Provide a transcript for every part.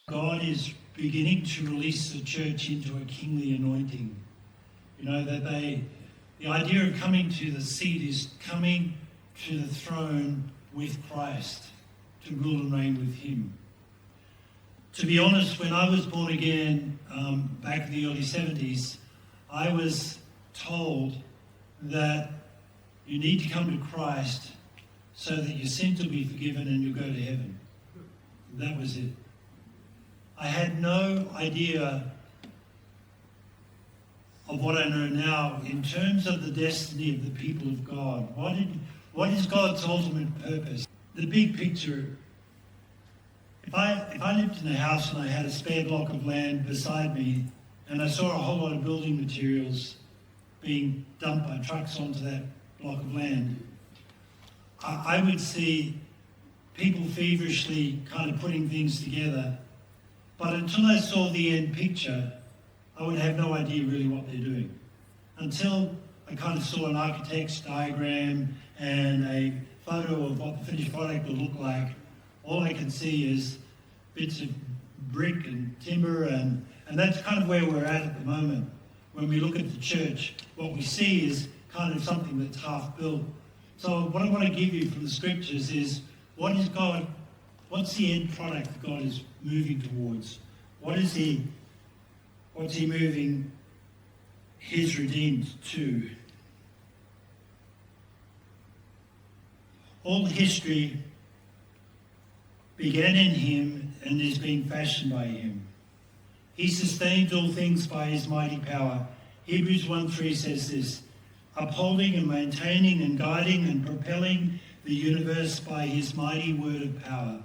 God is beginning to release the church into a kingly anointing. You know, that the idea of coming to the seat is coming to the throne with Christ, to rule and reign with him. To be honest, when I was born again back in the early 70s, I was told that you need to come to Christ so that your sins will be forgiven and you'll go to heaven. That was it. I had no idea of what I know now in terms of the destiny of the people of God. What is God's ultimate purpose? The big picture. If I lived in a house and I had a spare block of land beside me and I saw a whole lot of building materials being dumped by trucks onto that block of land, I would see people feverishly kind of putting things together. But until I saw the end picture, I would have no idea really what they're doing. Until I kind of saw an architect's diagram and a photo of what the finished product will look like, all I can see is bits of brick and timber, and that's kind of where we're at the moment. When we look at the church, what we see is kind of something that's half built. So what I want to give you from the scriptures is, what's the end product that God is moving towards? What's he moving his redeemed to? All history began in him and is being fashioned by him. He sustains all things by his mighty power. Hebrews 1:3 says this: upholding and maintaining and guiding and propelling the universe by his mighty word of power.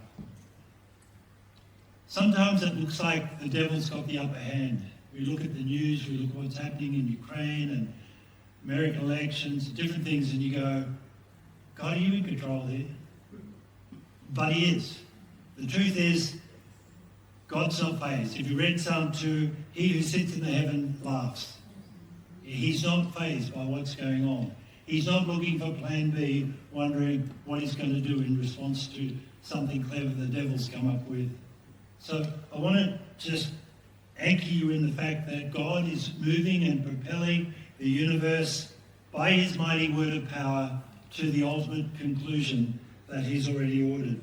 Sometimes it looks like the devil's got the upper hand. We look at the news, we look at what's happening in Ukraine and American elections, different things, and you go, God, are you in control here? But he is. The truth is, God's not fazed. If you read Psalm 2, he who sits in the heaven laughs. He's not fazed by what's going on. He's not looking for plan B, wondering what he's going to do in response to something clever the devil's come up with. So I want to just anchor you in the fact that God is moving and propelling the universe by his mighty word of power to the ultimate conclusion that he's already ordered.